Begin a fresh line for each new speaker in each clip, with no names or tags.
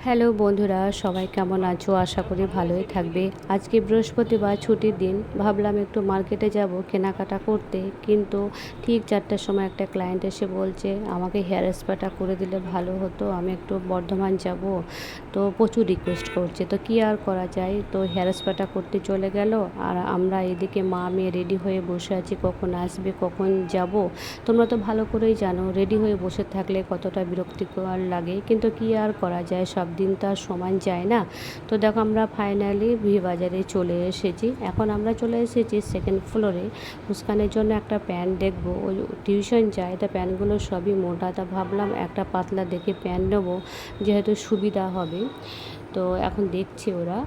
Hello বন্ধুরা, সবাই কেমন আছো? আশা করি ভালোই থাকবে। আজকে বৃহস্পতিবার, ছুটির দিন। ভাবলাম একটু মার্কেটে যাব কেনাকাটা করতে, কিন্তু ঠিক 4টার সময় একটা ক্লায়েন্ট এসে বলছে আমাকে হেয়ার স্পাটা করে দিলে ভালো হতো, আমি একটু বর্ধমান যাব। তো প্রচুর রিকোয়েস্ট করছে, তো কী আর করা যায়। তো হেয়ার স্পাটা করতে চলে গেল, আর আমরা এদিকে মা মেয়ে রেডি হয়ে বসে আছি, কখন আসবে কখন যাব। তোমরা তো ভালো করেই জানো রেডি হয়ে বসে থাকলে কতটা বিরক্তিকর লাগে, কিন্তু কী আর করা যায়, সব দিন তো আর সমান যায় না। তো দেখো আমরা ফাইনালি ভি বাজারে চলে এসেছি। এখন আমরা চলে এসেছি সেকেন্ড ফ্লোরে। মুস্কানের জন্য একটা প্যান্ট দেখবো, ওই টিউশন যায়, তা প্যান্টগুলো সবই মোটা, তা ভাবলাম একটা পাতলা দেখে প্যান্ট নেবো, যেহেতু সুবিধা হবে। তো এখন দেখছি ওরা।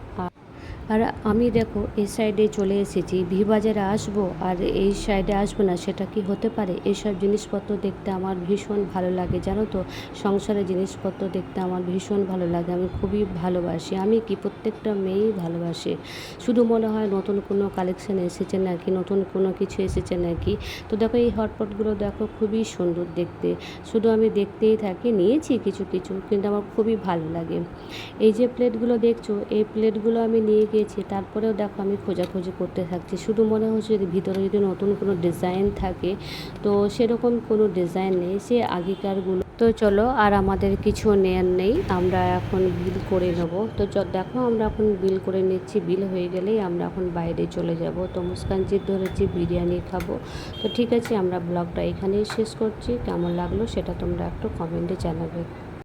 আর আমি দেখো এই সাইডে চলে এসেছি, ভি বাজারে আসবো আর এই সাইডে আসবো না, সেটা কি হতে পারে? এইসব জিনিসপত্র দেখতে আমার ভীষণ ভালো লাগে, জানো তো। সংসারের জিনিসপত্র দেখতে আমার ভীষণ ভালো লাগে, আমি খুবই ভালোবাসি। আমি কি প্রত্যেকটা মেয়েই ভালোবাসে। শুধু মনে হয় নতুন কোনো কালেকশান এসেছে নাকি, নতুন কোনো কিছু এসেছে নাকি। তো দেখো এই হটপটগুলো দেখো, খুবই সুন্দর দেখতে। শুধু আমি দেখতেই থাকি, নিয়েছি কিছু কিছু, কিন্তু আমার খুবই ভালো লাগে। এই যে প্লেটগুলো দেখছো, এই প্লেটগুলো আমি নিয়ে গিয়েছি, তারপরেও দেখো আমি খোঁজাখুঁজি করতে থাকছি। শুধু মনে হচ্ছে যদি ভিতরে যদি নতুন কোনো ডিজাইন থাকে, তো সেরকম কোনো ডিজাইন নেই, সে আগেকারগুলো। তো চলো, আর আমাদের কিছু নেয়ার নেই, আমরা এখন বিল করে নেব। তো দেখো আমরা এখন বিল করে নিচ্ছি, বিল হয়ে গেলেই আমরা এখন বাইরে চলে যাব। তো মুস্কান জিদ ধরেছি বিরিয়ানি খাবো। তো ঠিক আছে, আমরা ব্লগটা এখানেই শেষ করছি। কেমন লাগলো সেটা তোমরা একটু কমেন্টে জানাবে।